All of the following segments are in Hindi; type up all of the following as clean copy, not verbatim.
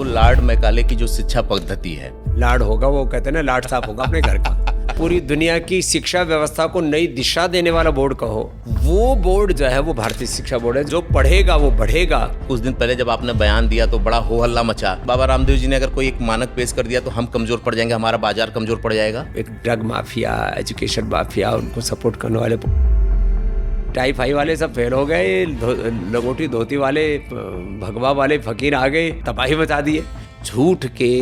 लॉर्ड मैकाले की जो शिक्षा पद्धति है, लाड होगा, वो कहते हैं ना लाड साफ होगा अपने घर का। पूरी दुनिया की शिक्षा व्यवस्था को नई दिशा देने वाला बोर्ड कहो, वो बोर्ड जो है वो भारतीय शिक्षा बोर्ड है। जो पढ़ेगा वो बढ़ेगा। कुछ दिन पहले जब आपने बयान दिया तो बड़ा हो हल्ला मचा। बाबा रामदेव जी ने अगर कोई एक मानक पेश कर दिया तो हम कमजोर पड़ जाएंगे, हमारा बाजार कमजोर पड़ जाएगा। एक ड्रग माफिया, एजुकेशन माफिया, उनको सपोर्ट करने वाले टाई फाई वाले सब फेल हो गए, लंगोटी धोती वाले, भगवा वाले फकीर आ गए, तबाही मचा दिए। झूठ के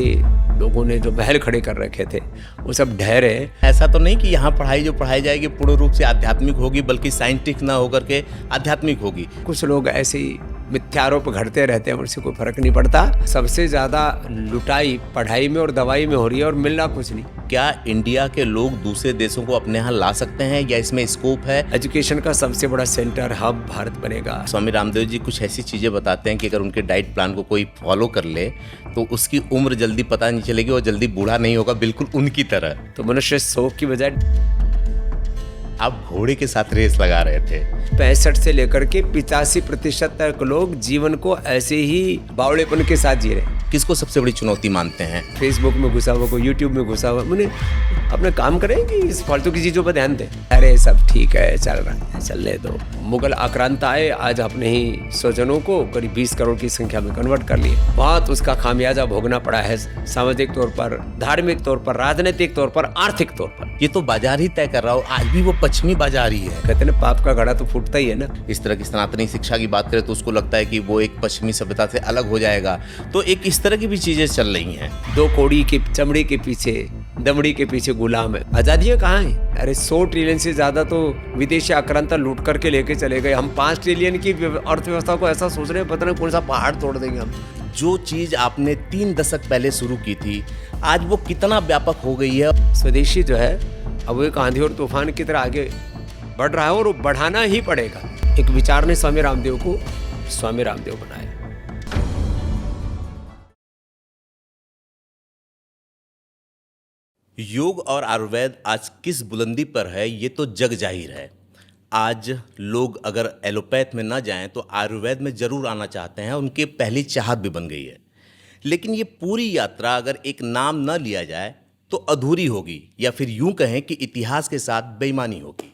लोगों ने जो महल खड़े कर रखे थे वो सब ढह रहे। ऐसा तो नहीं कि यहाँ पढ़ाई जो पढ़ाई जाएगी पूर्ण रूप से आध्यात्मिक होगी, बल्कि साइंटिफिक ना होकर के आध्यात्मिक होगी। कुछ लोग ऐसे ही मिथ्यारोप घड़ते रहते हैं, उनसे कोई फर्क नहीं पड़ता। सबसे ज्यादा लुटाई पढ़ाई में और दवाई में हो रही है और मिलना कुछ नहीं। क्या इंडिया के लोग दूसरे देशों को अपने यहाँ ला सकते हैं या इसमें स्कोप है? एजुकेशन का सबसे बड़ा सेंटर हब भारत बनेगा। स्वामी रामदेव जी कुछ ऐसी चीजें बताते हैं कि अगर उनके डाइट प्लान को कोई फॉलो कर ले तो उसकी उम्र जल्दी पता नहीं चलेगी और जल्दी बूढ़ा नहीं होगा, बिल्कुल उनकी तरह। तो मनुष्य 100 की बजाय आप घोड़े के साथ रेस लगा रहे थे। 65 से लेकर के 85% तक लोग जीवन को ऐसे ही बावड़ेपन के साथ जी रहे हैं। किसको सबसे बड़ी चुनौती मानते हैं? फेसबुक में घुसा हुआ, कोई यूट्यूब में घुसा हुआ। मैंने अपना काम करेंगे, इस फालतू की चीजों पर ध्यान दें। अरे सब ठीक है, चल रहा है, चलने दो। मुगल आक्रांता आए, आज अपने ही स्वजनों को करीब 20 करोड़ की संख्या में कन्वर्ट कर लिए। बहुत उसका खामियाजा भोगना पड़ा है, सामाजिक तौर पर, धार्मिक तौर पर, राजनीतिक तौर पर, आर्थिक तौर पर। ये तो बाजार ही तय कर रहा हो, आज भी वो पश्चिमी बाजार ही है। कहते हैं पाप का घड़ा तो फूटता ही है ना। इस तरह की सनातनी शिक्षा की बात करें तो उसको लगता है कि वो एक पश्चिमी सभ्यता से अलग हो जाएगा। तो एक इस तरह की भी चीजें चल रही हैं। 2 कौड़ी की चमड़ी के पीछे, दमड़ी के पीछे गुलाम है। आजादियां कहाँ हैं? अरे 100 ट्रिलियन से ज्यादा तो विदेशी आक्रांता लूट करके लेके चले गए। हम 5 ट्रिलियन की अर्थव्यवस्था को ऐसा सोच रहे हैं, पता नहीं कौन सा पहाड़ तोड़ देंगे हम। जो चीज आपने 3 दशक पहले शुरू की थी, आज वो कितना व्यापक हो गई है। स्वदेशी जो है अब वो एक आंधी और तूफान की तरह आगे बढ़ रहा है और वो बढ़ाना ही पड़ेगा। एक विचार ने स्वामी रामदेव को स्वामी रामदेव बनाया। योग और आयुर्वेद आज किस बुलंदी पर है ये तो जग जाहिर है। आज लोग अगर एलोपैथ में ना जाएं तो आयुर्वेद में जरूर आना चाहते हैं, उनकी पहली चाहत भी बन गई है। लेकिन ये पूरी यात्रा अगर एक नाम न लिया जाए तो अधूरी होगी, या फिर यूं कहें कि इतिहास के साथ बेईमानी होगी।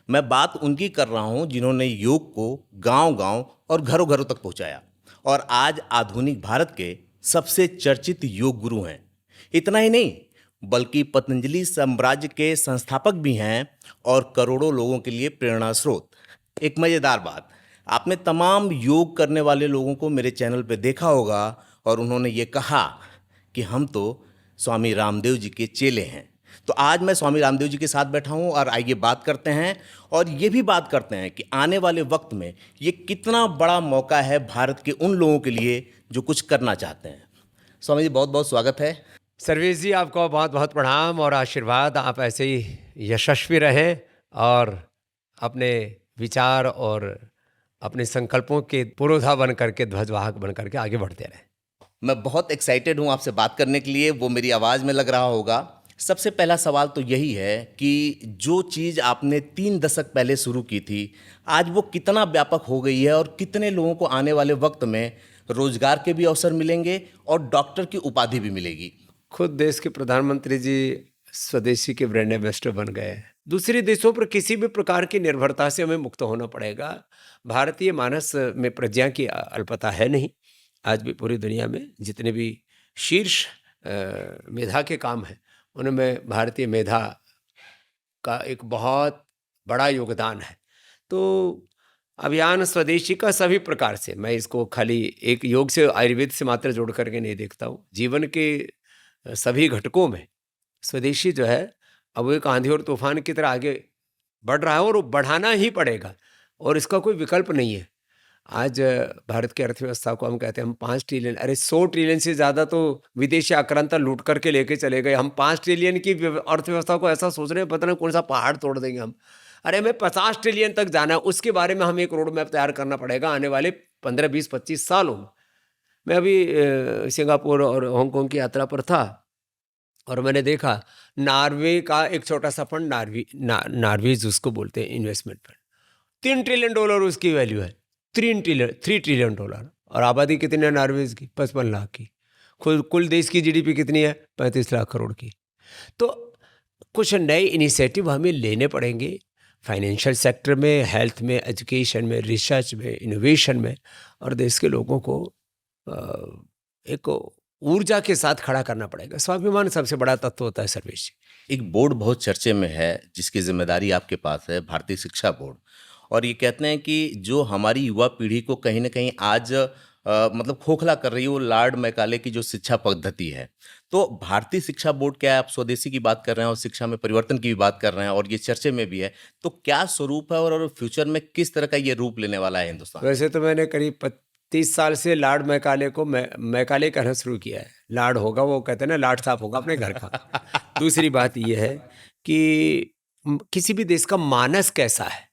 मैं बात उनकी कर रहा हूं जिन्होंने योग को गांव-गांव और घरों-घरों तक पहुंचाया और आज आधुनिक भारत के सबसे चर्चित योग गुरु हैं। इतना ही नहीं, बल्कि पतंजलि साम्राज्य के संस्थापक भी हैं और करोड़ों लोगों के लिए प्रेरणा स्रोत। एक मज़ेदार बात, आपने तमाम योग करने वाले लोगों को मेरे चैनल पे देखा होगा और उन्होंने ये कहा कि हम तो स्वामी रामदेव जी के चेले हैं। तो आज मैं स्वामी रामदेव जी के साथ बैठा हूँ और आइए बात करते हैं और ये भी बात करते हैं कि आने वाले वक्त में ये कितना बड़ा मौका है भारत के उन लोगों के लिए जो कुछ करना चाहते हैं। स्वामी जी बहुत बहुत स्वागत है। सर्वेश जी आपको बहुत बहुत प्रणाम और आशीर्वाद। आप ऐसे ही यशस्वी रहें और अपने विचार और अपने संकल्पों के पुरोधा बन करके, ध्वजवाहक बन करके आगे बढ़ते रहें। मैं बहुत एक्साइटेड हूँ आपसे बात करने के लिए, वो मेरी आवाज़ में लग रहा होगा। सबसे पहला सवाल तो यही है कि जो चीज़ आपने 3 दशक पहले शुरू की थी, आज वो कितना व्यापक हो गई है और कितने लोगों को आने वाले वक्त में रोजगार के भी अवसर मिलेंगे और डॉक्टर की उपाधि भी मिलेगी। खुद देश के प्रधानमंत्री जी स्वदेशी के ब्रांड एम्बेसडर बन गए। दूसरे देशों पर किसी भी प्रकार की निर्भरता से हमें मुक्त होना पड़ेगा। भारतीय मानस में प्रज्ञा की अल्पता है नहीं। आज भी पूरी दुनिया में जितने भी शीर्ष मेधा के काम हैं उनमें भारतीय मेधा का एक बहुत बड़ा योगदान है। तो अभियान स्वदेशी का सभी प्रकार से, मैं इसको खाली एक योग से आयुर्वेद से मात्र जोड़ करके नहीं देखता हूँ। जीवन के सभी घटकों में स्वदेशी जो है अब वो एक आंधी और तूफान की तरह आगे बढ़ रहा है और वो बढ़ाना ही पड़ेगा और इसका कोई विकल्प नहीं है। आज भारत की अर्थव्यवस्था को हम कहते हैं हम 5 ट्रिलियन, अरे 100 ट्रिलियन से ज़्यादा तो विदेशी आक्रांता लूट करके लेके चले गए। हम 5 ट्रिलियन की अर्थव्यवस्था को ऐसा सोच रहे हैं, पता नहीं कौन सा पहाड़ तोड़ देंगे हम। अरे हमें 50 ट्रिलियन तक जाना है, उसके बारे में हमें एक रोड मैप तैयार करना पड़ेगा आने वाले 15, 20, 25 सालों में। मैं अभी सिंगापुर और हांगकांग की यात्रा पर था और मैंने देखा नॉर्वे का एक छोटा सा फंड, नॉर्वेज उसको बोलते हैं, इन्वेस्टमेंट फंड, $3 ट्रिलियन उसकी वैल्यू है। $3 ट्रिलियन और आबादी कितनी है नॉर्वेज की? 55 लाख की। कुल देश की जीडीपी कितनी है? 35 लाख करोड़ की। तो कुछ नए इनिशिएटिव हमें लेने पड़ेंगे फाइनेंशियल सेक्टर में, हेल्थ में, एजुकेशन में, रिसर्च में, इनोवेशन में, और देश के लोगों को एक ऊर्जा के साथ खड़ा करना पड़ेगा। स्वाभिमान सबसे बड़ा तत्व होता है सर्वेश जी। एक बोर्ड बहुत चर्चे में है जिसकी जिम्मेदारी आपके पास है, भारतीय शिक्षा बोर्ड। और ये कहते हैं कि जो हमारी युवा पीढ़ी को कहीं ना कहीं आज मतलब खोखला कर रही है वो लॉर्ड मैकाले की जो शिक्षा पद्धति है। तो भारतीय शिक्षा बोर्ड क्या है, आप स्वदेशी की बात कर रहे हैं और शिक्षा में परिवर्तन की भी बात कर रहे हैं और ये चर्चे में भी है, तो क्या स्वरूप है और फ्यूचर में किस तरह का ये रूप लेने वाला है हिंदुस्तान? वैसे तो मैंने करीब 30 साल से लॉर्ड मैकाले को मैकाले कहना शुरू किया है। लॉर्ड होगा, वो कहते हैं ना, लॉर्ड साहब होगा अपने घर का। दूसरी बात यह है कि किसी भी देश का मानस कैसा है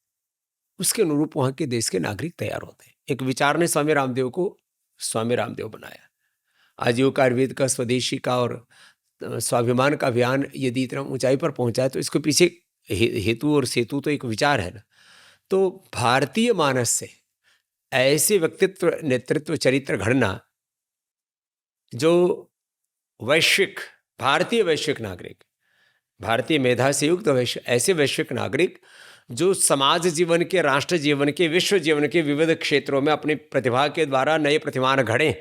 उसके अनुरूप वहाँ के देश के नागरिक तैयार होते हैं। एक विचार ने स्वामी रामदेव को स्वामी रामदेव बनाया। आजीविका आयुर्वेद का, स्वदेशी का और स्वाभिमान का अभियान यदि इतना ऊंचाई पर पहुंचा है तो इसके पीछे हेतु और सेतु तो एक विचार है ना। तो भारतीय मानस से ऐसे व्यक्तित्व, नेतृत्व, चरित्र घड़ना जो वैश्विक, भारतीय वैश्विक नागरिक, भारतीय मेधा से युक्त ऐसे वैश्विक नागरिक जो समाज जीवन के, राष्ट्र जीवन के, विश्व जीवन के विविध क्षेत्रों में अपनी प्रतिभा के द्वारा नए प्रतिमान घड़ें,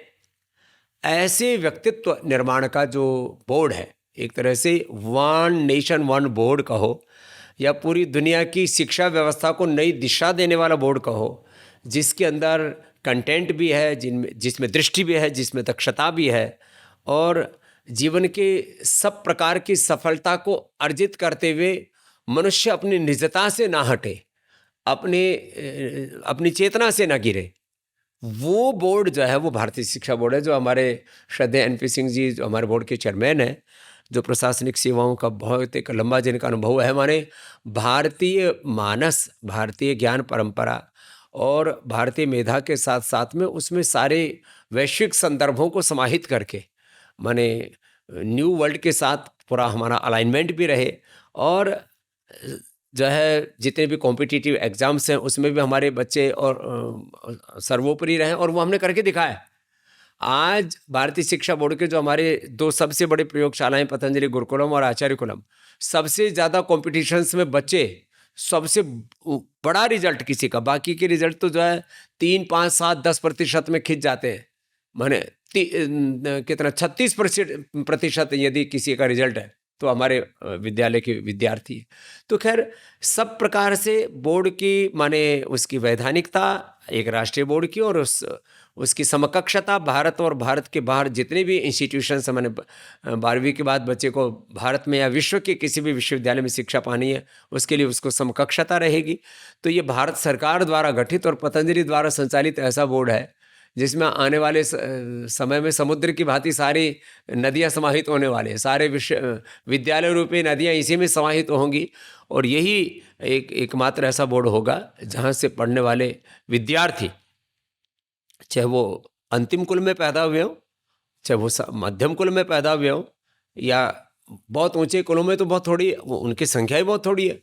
ऐसे व्यक्तित्व निर्माण का जो बोर्ड है, एक तरह से वन नेशन वन बोर्ड कहो या पूरी दुनिया की शिक्षा व्यवस्था को नई दिशा देने वाला बोर्ड कहो, जिसके अंदर कंटेंट भी है, जिसमें दृष्टि भी है, जिसमें दक्षता भी है, और जीवन के सब प्रकार की सफलता को अर्जित करते हुए मनुष्य अपनी निजता से ना हटे, अपनी चेतना से ना गिरे, वो बोर्ड जो है वो भारतीय शिक्षा बोर्ड है। जो हमारे श्रद्धेय NP सिंह जी, जो हमारे बोर्ड के चेयरमैन हैं, जो प्रशासनिक सेवाओं का बहुत एक लंबा जिनका अनुभव है, माने भारतीय मानस, भारतीय ज्ञान परंपरा और भारतीय मेधा के साथ साथ में उसमें सारे वैश्विक संदर्भों को समाहित करके, माने न्यू वर्ल्ड के साथ पूरा हमारा अलाइनमेंट भी रहे, और जो है जितने भी कॉम्पिटिटिव एग्जाम्स हैं उसमें भी हमारे बच्चे और सर्वोपरि रहे, और वो हमने करके दिखाया। आज भारतीय शिक्षा बोर्ड के जो हमारे 2 सबसे बड़े प्रयोगशालाएं, पतंजलि गुरुकुलम और आचार्य कुलम, सबसे ज़्यादा कॉम्पिटिशन्स में बच्चे, सबसे बड़ा रिजल्ट किसी का, बाकी के रिजल्ट तो जो है 3, 5, 7, 10% में खिंच जाते हैं। माने कितना 36% यदि किसी का रिजल्ट है तो हमारे विद्यालय के विद्यार्थी। तो खैर सब प्रकार से बोर्ड की, माने उसकी वैधानिकता एक राष्ट्रीय बोर्ड की, और उसकी समकक्षता भारत और भारत के बाहर जितने भी इंस्टीट्यूशंस, मैंने 12वीं के बाद बच्चे को भारत में या विश्व के किसी भी विश्वविद्यालय में शिक्षा पानी है, उसके लिए उसको समकक्षता रहेगी। तो ये भारत सरकार द्वारा गठित और पतंजलि द्वारा संचालित ऐसा बोर्ड है जिसमें आने वाले समय में समुद्र की भांति सारी नदियां समाहित होने वाले हैं, सारे विद्यालय रूपी नदियां इसी में समाहित होंगी, और यही एकमात्र ऐसा बोर्ड होगा जहां से पढ़ने वाले विद्यार्थी, चाहे वो अंतिम कुल में पैदा हुए हों, चाहे वो मध्यम कुल में पैदा हुए हों, या बहुत ऊंचे कुलों में तो बहुत थोड़ी, उनकी संख्या ही बहुत थोड़ी है,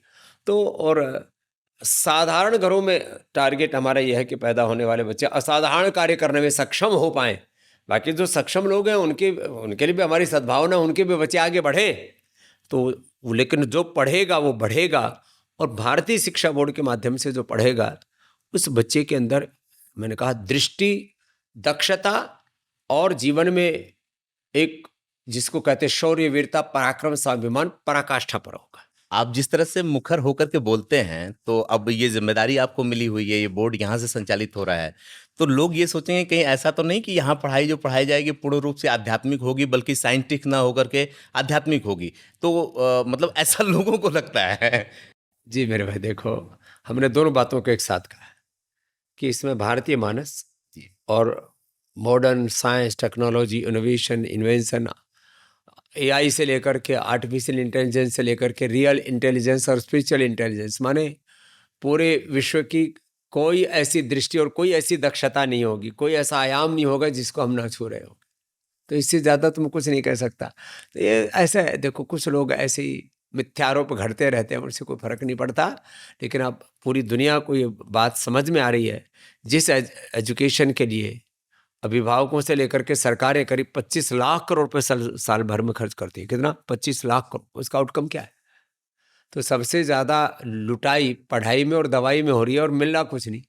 तो और साधारण घरों में टारगेट हमारा यह है कि पैदा होने वाले बच्चे असाधारण कार्य करने में सक्षम हो पाएं। बाकी जो सक्षम लोग हैं उनके लिए भी हमारी सद्भावना, उनके भी बच्चे आगे बढ़े, तो लेकिन जो पढ़ेगा वो बढ़ेगा, और भारतीय शिक्षा बोर्ड के माध्यम से जो पढ़ेगा उस बच्चे के अंदर, मैंने कहा, दृष्टि, दक्षता और जीवन में एक, जिसको कहते हैं शौर्य, वीरता, पराक्रम, स्वाभिमान, पराकाष्ठा पर होगा। आप जिस तरह से मुखर होकर के बोलते हैं, तो अब ये जिम्मेदारी आपको मिली हुई है, ये बोर्ड यहाँ से संचालित हो रहा है, तो लोग ये सोचेंगे कहीं ऐसा तो नहीं कि यहाँ पढ़ाई जो पढ़ाई जाएगी पूर्ण रूप से आध्यात्मिक होगी, बल्कि साइंटिफिक ना होकर के आध्यात्मिक होगी, तो मतलब ऐसा लोगों को लगता है। जी मेरे भाई, देखो, हमने दोनों बातों को एक साथ कहा कि इसमें भारतीय मानस और modern science, technology, innovation, invention, AI से लेकर के आर्टिफिशियल इंटेलिजेंस से लेकर के रियल इंटेलिजेंस और स्पिरिचुअल इंटेलिजेंस, माने पूरे विश्व की कोई ऐसी दृष्टि और कोई ऐसी दक्षता नहीं होगी, कोई ऐसा आयाम नहीं होगा जिसको हम ना छू रहे हो। तो इससे ज़्यादा तुम कुछ नहीं कह सकता। तो ये ऐसा है, देखो, कुछ लोग ऐसे ही मिथ्यारोप घड़ते रहते हैं, उनसे कोई फर्क नहीं पड़ता, लेकिन अब पूरी दुनिया को ये बात समझ में आ रही है, जिस एजुकेशन के लिए अभिभावकों से लेकर के सरकारें करीब 25 लाख करोड़ रुपए साल भर में खर्च करती है। कितना? 25 लाख करोड़। उसका आउटकम क्या है? तो सबसे ज़्यादा लुटाई पढ़ाई में और दवाई में हो रही है और मिल रहा कुछ नहीं।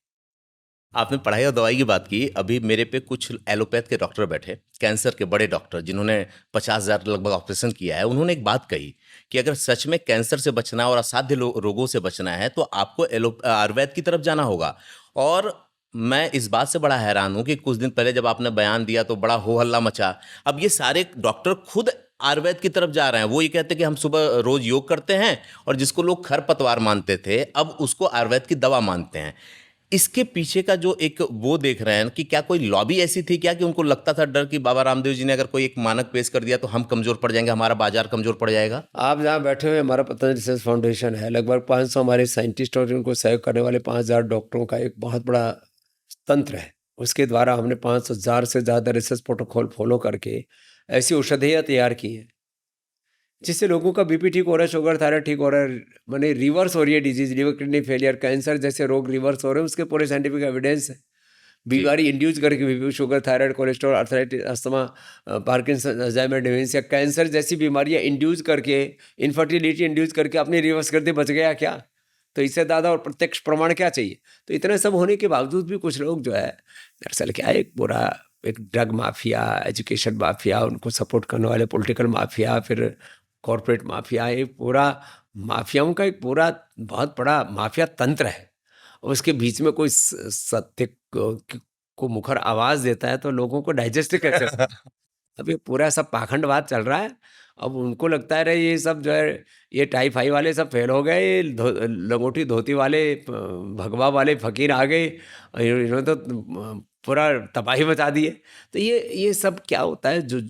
आपने पढ़ाई और दवाई की बात की। अभी मेरे पे कुछ एलोपैथ के डॉक्टर बैठे, कैंसर के बड़े डॉक्टर, जिन्होंने 50,000 लगभग ऑपरेशन किया है। उन्होंने एक बात कही कि अगर सच में कैंसर से बचना है और असाध्य रोगों से बचना है तो आपको आयुर्वेद की तरफ जाना होगा। और मैं इस बात से बड़ा हैरान हूँ कि कुछ दिन पहले जब आपने बयान दिया तो बड़ा हो हल्ला मचा। अब ये सारे डॉक्टर खुद आयुर्वेद की तरफ जा रहे हैं। वो ये कहते हैं कि हम सुबह रोज योग करते हैं, और जिसको लोग खरपतवार मानते थे अब उसको आयुर्वेद की दवा मानते हैं। इसके पीछे का जो एक वो देख रहे हैं कि क्या कोई लॉबी ऐसी थी क्या कि उनको लगता था डर कि बाबा रामदेव जी ने अगर कोई एक मानक पेश कर दिया तो हम कमजोर पड़ जाएंगे, हमारा बाजार कमजोर पड़ जाएगा। आप जहाँ बैठे हुए, हमारा पतंजलि रिसर्च फाउंडेशन है, लगभग 500 हमारे साइंटिस्ट और उनको सहयोग करने वाले 5,000 डॉक्टरों का एक बहुत बड़ा तंत्र है। उसके द्वारा हमने 5,000 से ज़्यादा रिसर्च प्रोटोकॉल फॉलो करके ऐसी औषधियाँ तैयार की हैं जिससे लोगों का बीपी ठीक हो रहा है, शुगर थायराइड ठीक हो रहा है, माने रिवर्स हो रही है disease, liver kidney failure, cancer जैसे रोग रिवर्स हो रहे हैं। उसके पूरे साइंटिफिक एविडेंस है। बीमारी इंड्यूस करके BP, sugar, thyroid, cholesterol, arthritis, asthma, Parkinson, Alzheimer, dementia, cancer जैसी बीमारियां इंड्यूस करके, इनफर्टिलिटी इंड्यूस करके अपनी रिवर्स कर दे, बच गया क्या? तो इससे ज़्यादा और प्रत्यक्ष प्रमाण क्या चाहिए? तो इतना सब होने के बावजूद भी कुछ लोग जो है, दरअसल क्या है, एक पूरा एक ड्रग माफिया, एजुकेशन माफिया, उनको सपोर्ट करने वाले पॉलिटिकल माफिया, फिर कॉरपोरेट माफिया, एक पूरा माफियाओं का एक पूरा बहुत बड़ा माफिया तंत्र है। उसके बीच में कोई सत्य को मुखर आवाज देता है तो लोगों को डाइजेस्ट कैसे होता है? अब ये पूरा सब पाखंडवाद चल रहा है। अब उनको लगता है रे ये सब जो है, ये टाई फाई वाले सब फेल हो गए, ये लंगोटी धोती वाले भगवा वाले फकीर आ गए, इन्होंने तो पूरा तबाही मचा दी है। तो ये सब क्या होता है, जो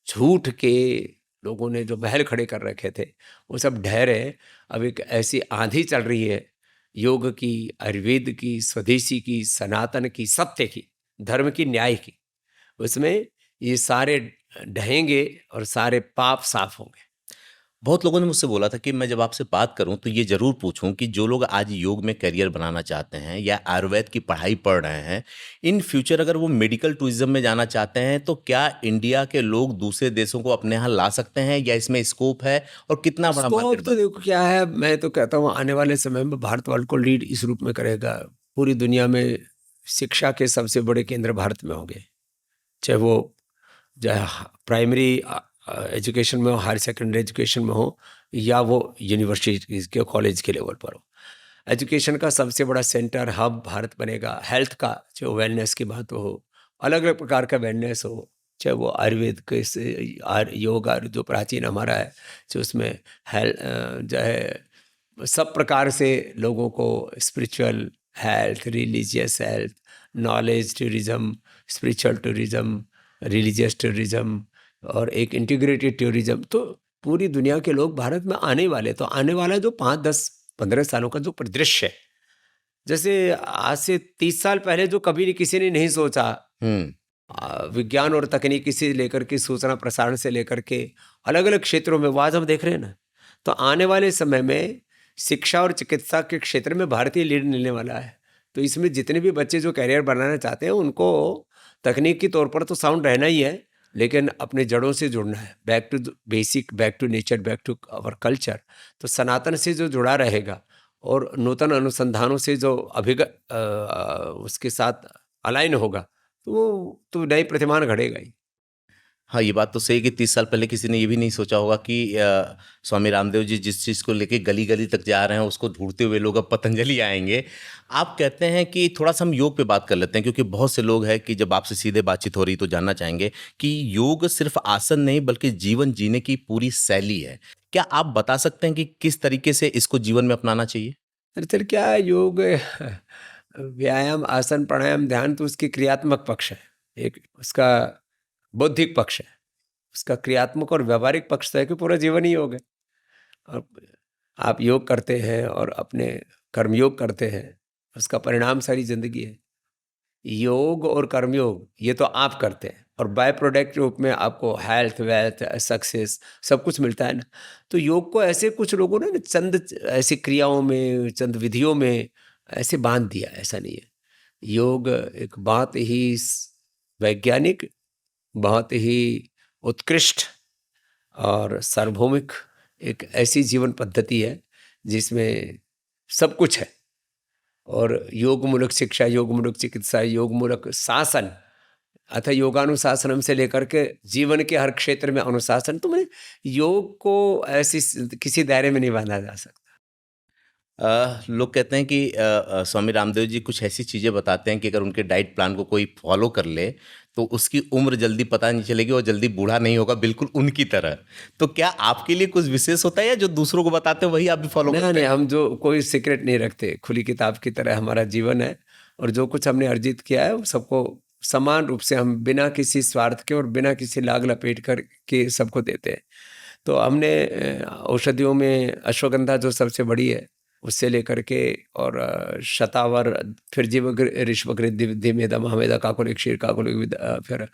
झूठ के लोगों ने जो महल खड़े कर रखे थे वो सब ढह रहे। अब एक ऐसी आंधी चल रही है योग की, आयुर्वेद की, स्वदेशी की, सनातन की, सत्य की, धर्म की, न्याय की। उसमें ये सारे ढहेंगे और सारे पाप साफ होंगे। बहुत लोगों ने मुझसे बोला था कि मैं जब आपसे बात करूं तो ये ज़रूर पूछूं कि जो लोग आज योग में करियर बनाना चाहते हैं या आयुर्वेद की पढ़ाई पढ़ रहे हैं, इन फ्यूचर अगर वो मेडिकल टूरिज्म में जाना चाहते हैं तो क्या इंडिया के लोग दूसरे देशों को अपने यहाँ ला सकते हैं, या इसमें स्कोप है और कितना बड़ा स्कोप मार्केट तो देखो क्या है, मैं तो कहता हूँ आने वाले समय में भारत वर्ल्ड को लीड इस रूप में करेगा। पूरी दुनिया में शिक्षा के सबसे बड़े केंद्र भारत में होंगे, चाहे वो प्राइमरी एजुकेशन में हो, हायर सेकेंडरी एजुकेशन में हो, या वो यूनिवर्सिटी के कॉलेज के लेवल पर हो। एजुकेशन का सबसे बड़ा सेंटर हब भारत बनेगा। हेल्थ का जो वेलनेस की बात हो, अलग अलग प्रकार का वेलनेस हो, चाहे वो आयुर्वेद के से योग जो प्राचीन हमारा है, जो उसमें जो है सब प्रकार से लोगों को spiritual health, religious health, knowledge tourism, spiritual tourism, religious tourism और एक इंटीग्रेटेड टूरिज्म। तो पूरी दुनिया के लोग भारत में आने वाले, तो आने वाला जो 5, 10, 15 सालों का जो परिदृश्य है, जैसे आज से 30 साल पहले जो कभी किसी ने नहीं सोचा, विज्ञान और तकनीकी से लेकर के सूचना प्रसारण से लेकर के अलग अलग क्षेत्रों में वो आज हम देख रहे हैं ना। तो आने वाले समय में शिक्षा और चिकित्सा के क्षेत्र में भारतीय लीड मिलने वाला है। तो इसमें जितने भी बच्चे जो कैरियर बनाना चाहते हैं उनको तकनीक के तौर पर तो साउंड रहना ही है, लेकिन अपने जड़ों से जुड़ना है, back to basic, back to nature, back to our culture. तो सनातन से जो जुड़ा रहेगा और नूतन अनुसंधानों से जो उसके साथ अलाइन होगा, तो वो तो नई प्रतिमान घड़ेगा ही। हाँ, ये बात तो सही है कि 30 साल पहले किसी ने ये भी नहीं सोचा होगा कि स्वामी रामदेव जी जिस चीज़ को लेके गली-गली तक जा रहे हैं, उसको ढूँढते हुए लोग अब पतंजलि आएँगे। आप कहते हैं कि थोड़ा-सा हम योग पे बात कर लेते हैं, क्योंकि बहुत से लोग हैं कि जब आपसे सीधे बातचीत हो रही तो जानना चाहेंगे कि योग सिर्फ़ आसन नहीं बल्कि जीवन जीने की पूरी शैली है। क्या आप बता सकते हैं कि किस तरीके से इसको जीवन में अपनाना चाहिए? दरअसल क्या है, योग व्यायाम, आसन, प्राणायाम, ध्यान तो उसकी क्रियात्मक पक्ष है। एक उसका बौद्धिक पक्ष है, उसका क्रियात्मक और व्यावहारिक पक्ष तो है कि पूरा जीवन ही योग है। और आप योग करते हैं और अपने कर्मयोग करते हैं, उसका परिणाम सारी जिंदगी है। योग और कर्मयोग ये तो आप करते हैं और बाय प्रोडक्ट रूप में आपको हेल्थ, वेल्थ, सक्सेस सब कुछ मिलता है ना। तो योग को ऐसे कुछ लोगों ने चंद ऐसी क्रियाओं में, चंद विधियों में ऐसे बांध दिया, ऐसा नहीं है। योग एक बहुत ही वैज्ञानिक, बहुत ही उत्कृष्ट और सार्वभौमिक एक ऐसी जीवन पद्धति है जिसमें सब कुछ है। और योगमूलक शिक्षा, योगमूलक चिकित्सा, योगमूलक शासन, अतः योगानुशासनम से लेकर के जीवन के हर क्षेत्र में अनुशासन, तो मैंने योग को ऐसी किसी दायरे में नहीं बांधा जा सकता। लोग कहते हैं कि स्वामी रामदेव जी कुछ ऐसी चीज़ें बताते हैं कि अगर उनके डाइट प्लान को कोई फॉलो कर ले तो उसकी उम्र जल्दी पता नहीं चलेगी और जल्दी बूढ़ा नहीं होगा, बिल्कुल उनकी तरह। तो क्या आपके लिए कुछ विशेष होता है या जो दूसरों को बताते हैं वही आप भी फॉलो नहीं करते नहीं, हैं? हम जो कोई सीक्रेट नहीं रखते, खुली किताब की तरह हमारा जीवन है, और जो कुछ हमने अर्जित किया है वो सबको समान रूप से हम बिना किसी स्वार्थ के और बिना किसी लाग लपेट कर के सबको देते हैं। तो हमने औषधियों में अश्वगंधा जो सबसे बड़ी है उससे लेकर के, और शतावर, फिर जीव ऋष्वक रिद्धि मेधा महामेधा काकुलिक क्षीर काकुलिक फिर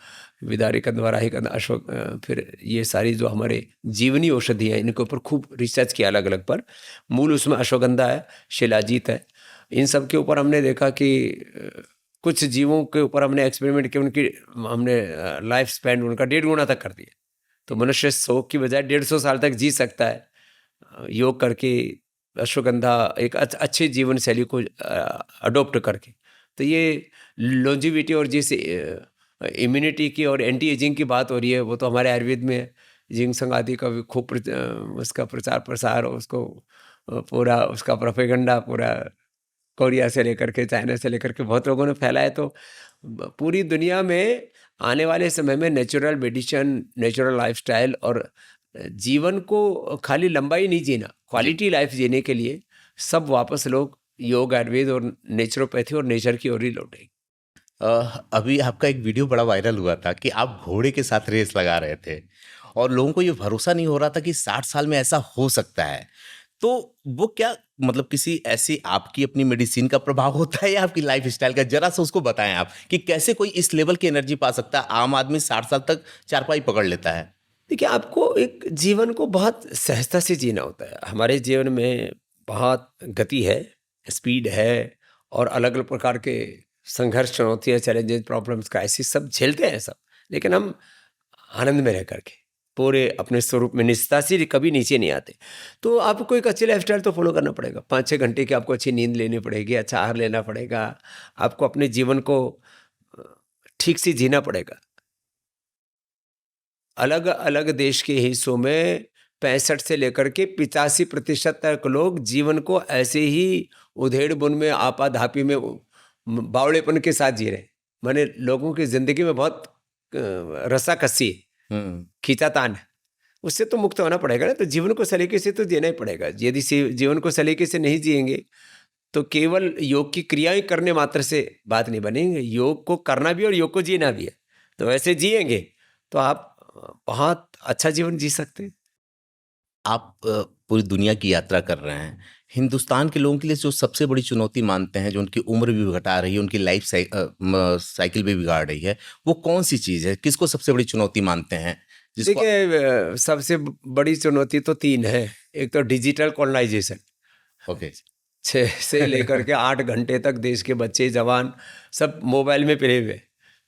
विदारी कंदवाराही कंद फिर ये सारी जो हमारे जीवनी औषधि हैं इनके ऊपर खूब रिसर्च किया अलग अलग पर। मूल उसमें अश्वगंधा है, शिलाजीत है। इन सब के ऊपर हमने देखा कि कुछ जीवों के ऊपर हमने एक्सपेरिमेंट किया, उनकी हमने लाइफ स्पैन उनका 1.5 गुना तक कर दिया। तो मनुष्य 100 की बजाय 150 साल तक जी सकता है योग करके, अश्वगंधा एक अच्छी जीवन शैली को अडोप्ट करके। तो ये लॉन्जिविटी और जिस इम्यूनिटी की और एंटी एजिंग की बात हो रही है वो तो हमारे आयुर्वेद में है। जिंक आदि का भी खूब उसका प्रचार प्रसार, उसको पूरा उसका प्रोपेगेंडा पूरा कोरिया से लेकर के चाइना से लेकर के बहुत लोगों ने फैलाया। तो पूरी दुनिया में आने वाले समय में नेचुरल मेडिसिन, नेचुरल लाइफस्टाइल और जीवन को खाली लंबाई नहीं जीना, क्वालिटी लाइफ जीने के लिए सब वापस लोग योग, आयुर्वेद और नेचुरोपैथी और नेचर की ओर ही लौटेंगे। अभी आपका एक वीडियो बड़ा वायरल हुआ था कि आप घोड़े के साथ रेस लगा रहे थे और लोगों को ये भरोसा नहीं हो रहा था कि 60 साल में ऐसा हो सकता है। तो वो क्या मतलब किसी ऐसी आपकी अपनी मेडिसिन का प्रभाव होता है या आपकी लाइफस्टाइल का? ज़रा सा उसको बताएं आप कि कैसे कोई इस लेवल की एनर्जी पा सकता है? आम आदमी 60 साल तक चारपाई पकड़ लेता है। देखिए, आपको एक जीवन को बहुत सहजता से जीना होता है। हमारे जीवन में बहुत गति है, स्पीड है, और अलग अलग प्रकार के संघर्ष, चुनौतियाँ, चैलेंजेस, प्रॉब्लम्स, क्राइसिस सब झेलते हैं सब। लेकिन हम आनंद में रह करके पूरे अपने स्वरूप में निष्ठा से कभी नीचे नहीं आते। तो आपको एक अच्छी लाइफस्टाइल तो फॉलो करना पड़ेगा। 5-6 घंटे की आपको अच्छी नींद लेनी पड़ेगी, अच्छा आहार लेना पड़ेगा, आपको अपने जीवन को ठीक से जीना पड़ेगा। अलग अलग देश के हिस्सों में 65 से लेकर के 85% तक लोग जीवन को ऐसे ही उधेड़ बुन में, आपाधापी में, बावड़ेपन के साथ जी रहे हैं। माने लोगों की जिंदगी में बहुत रसाकसी, खींचातान है। उससे तो मुक्त होना पड़ेगा ना। तो जीवन को सलीके से तो जीना ही पड़ेगा। यदि जीवन को सलीके से नहीं जिएंगे तो केवल योग की क्रियाएं करने मात्र से बात नहीं बनेंगे। योग को करना भी और योग को जीना भी है। तो वैसे जिएंगे तो आप बहुत अच्छा जीवन जी सकते हैं। आप पूरी दुनिया की यात्रा कर रहे हैं। हिंदुस्तान के लोगों के लिए जो सबसे बड़ी चुनौती मानते हैं, जो उनकी उम्र भी घटा रही है, उनकी लाइफ साइकिल भी बिगाड़ रही है, वो कौन-सी चीज़ है? किसको सबसे बड़ी चुनौती मानते हैं? जिसको देखिए, सबसे बड़ी चुनौती तो 3 है। एक तो डिजिटल कॉलोनाइजेशन। ओके। 6 से लेकर के 8 घंटे तक देश के बच्चे, जवान सब मोबाइल में पिले हुए,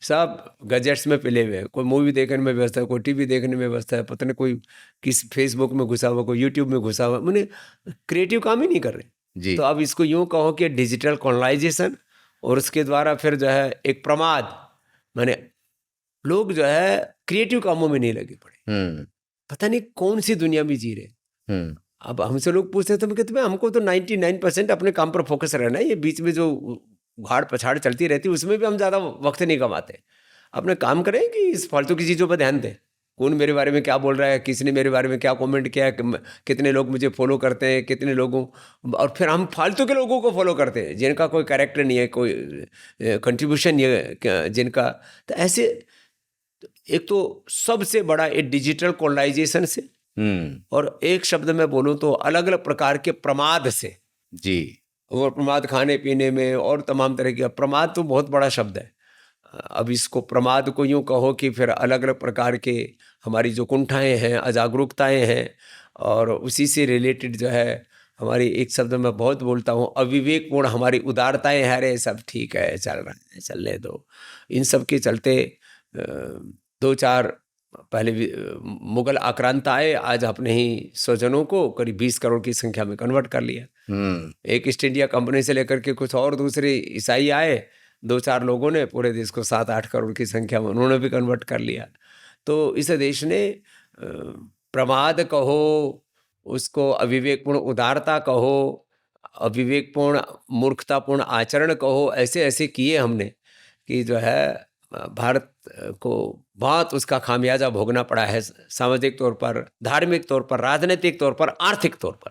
सब गैजेट्स में पिले हुए हैं। कोई मूवी देखने में व्यस्त है, कोई टीवी देखने में व्यस्त है, पता नहीं कोई किस फेसबुक में घुसा हुआ, कोई यूट्यूब में घुसा हुआ, माने क्रिएटिव काम ही नहीं कर रहे। जी। तो अब इसको यूँ कहो कि डिजिटल कॉलोनाइजेशन, और उसके द्वारा फिर जो है एक प्रमाद, माने लोग जो है क्रिएटिव कामों में नहीं लगे पड़े। पता नहीं कौन सी दुनिया में जी रहे। अब हमसे लोग पूछते हैं तो मैं कहते हैं हमको तो 99% अपने काम पर फोकस रहना है। ये बीच में जो उघाड़ पछाड़ चलती रहती है उसमें भी हम ज़्यादा वक्त नहीं कमाते। अपने काम करें कि इस फालतू की चीज़ों पर ध्यान दें। कौन मेरे बारे में क्या बोल रहा है, किसने मेरे बारे में क्या कमेंट किया, कितने लोग मुझे फॉलो करते हैं, कितने लोगों, और फिर हम फालतू के लोगों को फॉलो करते हैं जिनका कोई कैरेक्टर नहीं है, कोई कंट्रीब्यूशन नहीं है जिनका। तो ऐसे एक तो सबसे बड़ा एक डिजिटल कॉलोनाइजेशन से, और एक शब्द में बोलूं तो अलग अलग प्रकार के प्रमाद से। जी। और प्रमाद खाने पीने में और तमाम तरह के, प्रमाद तो बहुत बड़ा शब्द है। अब इसको प्रमाद को यूं कहो कि फिर अलग अलग प्रकार के हमारी जो कुंठाएं हैं, अजागरूकताएं हैं, और उसी से रिलेटेड जो है हमारी, एक शब्द में बहुत बोलता हूँ, अविवेकपूर्ण हमारी उदारताएं हैं। अरे सब ठीक है, चल रहा है, चलने दो। इन सब के चलते दो चार पहले मुगल आक्रांता आए, आज अपने ही स्वजनों को करीब 20 करोड़ की संख्या में कन्वर्ट कर लिया। एक ईस्ट इंडिया कंपनी से लेकर के कुछ और दूसरे ईसाई आए, दो चार लोगों ने पूरे देश को 7-8 करोड़ की संख्या में उन्होंने भी कन्वर्ट कर लिया। तो इस देश ने प्रमाद कहो, उसको अविवेकपूर्ण उदारता कहो, अविवेकपूर्ण मूर्खतापूर्ण आचरण कहो, ऐसे ऐसे किए हमने कि जो है भारत को बहुत उसका खामियाजा भोगना पड़ा है, सामाजिक तौर पर, धार्मिक तौर पर, राजनीतिक तौर पर, आर्थिक तौर पर।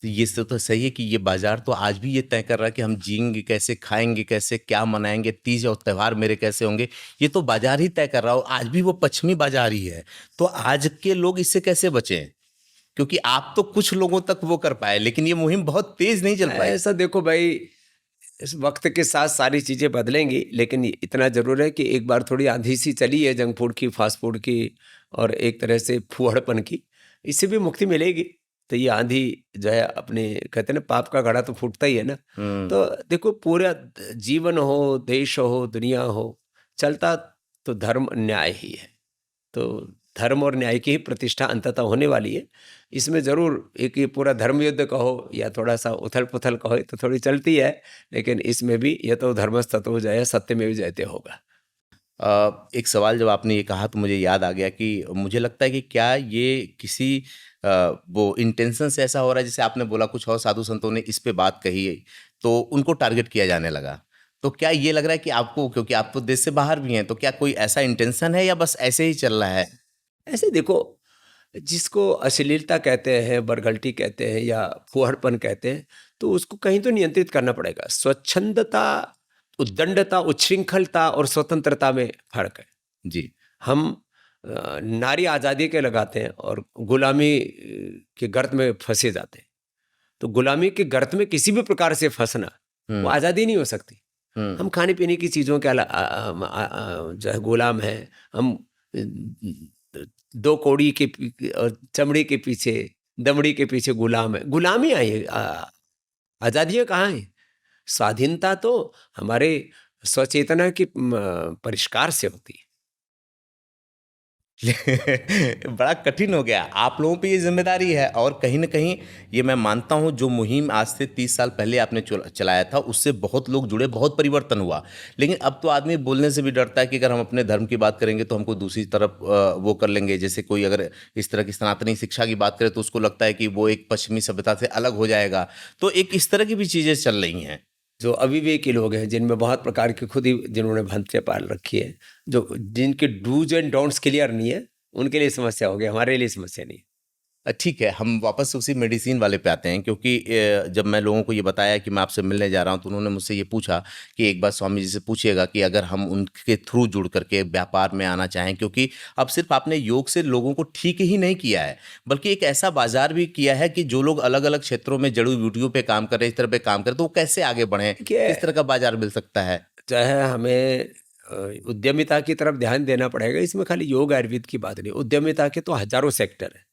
तो ये तो सही है कि ये बाजार तो आज भी ये तय कर रहा है कि हम जिएंगे कैसे, खाएंगे कैसे, क्या मनाएंगे, तीज और त्यौहार मेरे कैसे होंगे, ये तो बाजार ही तय कर रहा हो। आज भी वो पश्चिमी बाजार ही है। तो आज के लोग इससे कैसे बचें? क्योंकि आप तो कुछ लोगों तक वो कर पाए, लेकिन ये मुहिम बहुत तेज नहीं चल पाई। ऐसा देखो भाई, इस वक्त के साथ सारी चीज़ें बदलेंगी, लेकिन इतना ज़रूर है कि एक बार थोड़ी आंधी सी चली है जंक फूड की, फास्ट फूड की और एक तरह से फूहड़पन की, इससे भी मुक्ति मिलेगी। तो ये आंधी जो है, अपने कहते हैं ना, पाप का घड़ा तो फूटता ही है ना। तो देखो, पूरा जीवन हो, देश हो, दुनिया हो, चलता तो धर्म न्याय ही है। तो धर्म और न्याय की ही प्रतिष्ठा अंततः होने वाली है। इसमें ज़रूर एक ये पूरा धर्म युद्ध कहो या थोड़ा सा उथल पुथल कहो तो थोड़ी चलती है, लेकिन इसमें भी ये तो धर्मस्ततो जयः सत्यमेव जयते होगा। एक सवाल जब आपने ये कहा तो मुझे याद आ गया कि मुझे लगता है कि क्या ये किसी वो इंटेंशन से ऐसा हो रहा है, जैसे आपने बोला कुछ और साधु संतों ने इस पे बात कही है तो उनको टारगेट किया जाने लगा। तो क्या ये लग रहा है कि आपको, क्योंकि आप तो देश से बाहर भी हैं, तो क्या कोई ऐसा इंटेंशन है या बस ऐसे ही चल रहा है? ऐसे देखो, जिसको अश्लीलता कहते हैं, बरगल्टी कहते हैं या फुहड़पन कहते हैं, तो उसको कहीं तो नियंत्रित करना पड़ेगा। स्वच्छंदता, उद्दंडता, उच्छृंखलता और स्वतंत्रता में फर्क है। जी। हम नारी आज़ादी के लगाते हैं और गुलामी के गर्त में फंसे जाते हैं। तो गुलामी के गर्त में किसी भी प्रकार से फंसना वो आज़ादी नहीं हो सकती। हम खाने पीने की चीज़ों के जो है गुलाम हैं। हम दो कौड़ी के और चमड़ी के पीछे, दमड़ी के पीछे गुलाम है। गुलामी आई है, आज़ादियाँ कहाँ हैं? स्वाधीनता तो हमारे स्वचेतना के परिष्कार से होती है। बड़ा कठिन हो गया, आप लोगों पे ये जिम्मेदारी है। और कहीं ना कहीं ये मैं मानता हूँ, जो मुहिम आज से 30 साल पहले आपने चलाया था उससे बहुत लोग जुड़े, बहुत परिवर्तन हुआ। लेकिन अब तो आदमी बोलने से भी डरता है कि अगर हम अपने धर्म की बात करेंगे तो हमको दूसरी तरफ वो कर लेंगे। जैसे कोई अगर इस तरह की सनातनी शिक्षा की बात करे तो उसको लगता है कि वो एक पश्चिमी सभ्यता से अलग हो जाएगा। तो एक इस तरह की भी चीज़ें चल रही हैं। जो अविवेकी लोग हैं, जिनमें बहुत प्रकार की खुद ही जिन्होंने भ्रांतियाँ पाल रखी है, जो जिनके डूज एंड डोंट्स क्लियर नहीं है, उनके लिए समस्या हो गई, हमारे लिए समस्या नहीं। ठीक है, हम वापस उसी मेडिसिन वाले पे आते हैं। क्योंकि जब मैं लोगों को ये बताया कि मैं आपसे मिलने जा रहा हूँ तो उन्होंने मुझसे ये पूछा कि एक बार स्वामी जी से पूछिएगा कि अगर हम उनके थ्रू जुड़ करके व्यापार में आना चाहें, क्योंकि अब सिर्फ आपने योग से लोगों को ठीक ही नहीं किया है, बल्कि एक ऐसा बाजार भी किया है कि जो लोग अलग अलग क्षेत्रों में जड़ी बूटियों पे काम कर रहे हैं, इस तरह पे काम करें, तो वो कैसे आगे बढ़ें, किस तरह का बाजार मिल सकता है? चाहे हमें उद्यमिता की तरफ ध्यान देना पड़ेगा। इसमें खाली योग आयुर्वेद की बात नहीं, उद्यमिता के तो हजारों सेक्टर हैं।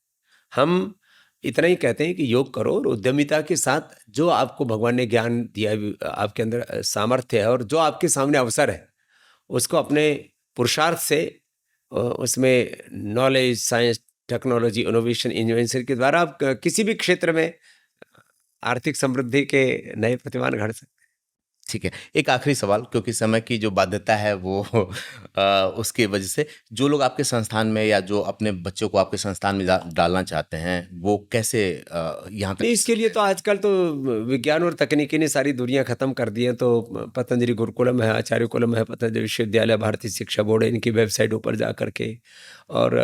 हम इतना ही कहते हैं कि योग करो और उद्यमिता के साथ जो आपको भगवान ने ज्ञान दिया है, आपके अंदर सामर्थ्य है और जो आपके सामने अवसर है, उसको अपने पुरुषार्थ से उसमें knowledge, science, technology, innovation, invention के द्वारा आप किसी भी क्षेत्र में आर्थिक समृद्धि के नए प्रतिमान गढ़ सकते हैं। ठीक है, एक आखिरी सवाल, क्योंकि समय की जो बाध्यता है वो उसकी वजह से, जो लोग आपके संस्थान में या जो अपने बच्चों को आपके संस्थान में डालना चाहते हैं, वो कैसे यहाँ तक? नहीं, इसके लिए तो आजकल तो विज्ञान और तकनीकी ने सारी दुनिया खत्म कर दी है। तो पतंजलि गुरुकुलम है, आचार्य कुलम है, पतंजलि विश्वविद्यालय, भारतीय शिक्षा बोर्ड है, इनकी वेबसाइट ऊपर जा करके, और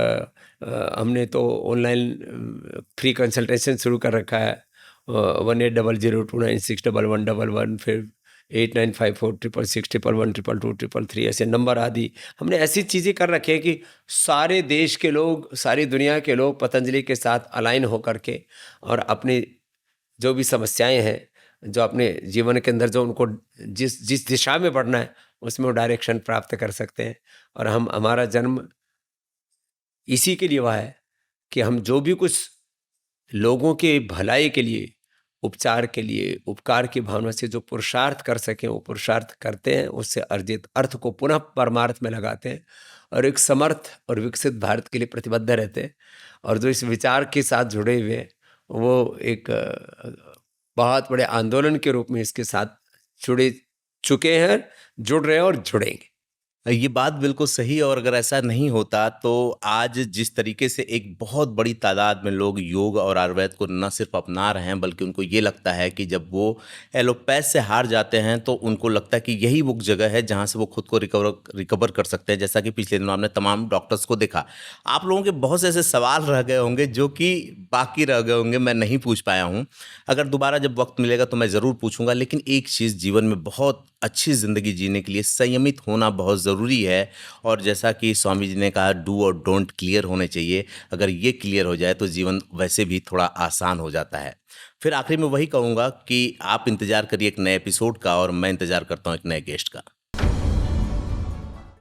हमने तो ऑनलाइन फ्री कंसल्टेशन शुरू कर रखा है। 180029611111, फिर 89546611112233 ऐसे नंबर आदि हमने ऐसी चीज़ें कर रखी है कि सारे देश के लोग, सारी दुनिया के लोग पतंजलि के साथ अलाइन होकर के और अपनी जो भी समस्याएं हैं, जो अपने जीवन के अंदर जो उनको जिस दिशा में बढ़ना है उसमें वो डायरेक्शन प्राप्त कर सकते हैं। और हमारा जन्म इसी के लिए हुआ है कि हम जो भी कुछ लोगों के भलाई के लिए उपचार के लिए, उपकार की भावना से जो पुरुषार्थ कर सकें वो पुरुषार्थ करते हैं, उससे अर्जित अर्थ को पुनः परमार्थ में लगाते हैं और एक समर्थ और विकसित भारत के लिए प्रतिबद्ध रहते हैं। और जो इस विचार के साथ जुड़े हुए हैं वो एक बहुत बड़े आंदोलन के रूप में इसके साथ जुड़े चुके हैं, जुड़ रहे हैं और जुड़ेंगे। ये बात बिल्कुल सही है और अगर ऐसा नहीं होता तो आज जिस तरीके से एक बहुत बड़ी तादाद में लोग योग और आयुर्वेद को न सिर्फ अपना रहे हैं बल्कि उनको ये लगता है कि जब वो एलोपैथ से हार जाते हैं तो उनको लगता है कि यही वो जगह है जहाँ से वो खुद को रिकवर कर सकते हैं। जैसा कि पिछले दिनों हमने तमाम डॉक्टर्स को देखा। आप लोगों के बहुत से ऐसे सवाल रह गए होंगे जो कि बाकी रह गए होंगे, मैं नहीं पूछ पाया हूँ। अगर दोबारा जब वक्त मिलेगा तो मैं ज़रूर पूछूंगा। लेकिन एक चीज़ जीवन में बहुत अच्छी ज़िंदगी जीने के लिए संयमित होना बहुत ज़रूरी है। और जैसा कि स्वामी जी ने कहा, डू और डोंट क्लियर होने चाहिए। अगर ये क्लियर हो जाए तो जीवन वैसे भी थोड़ा आसान हो जाता है। फिर आखिरी में वही कहूँगा कि आप इंतज़ार करिए एक नए एपिसोड का और मैं इंतज़ार करता हूँ एक नए गेस्ट का।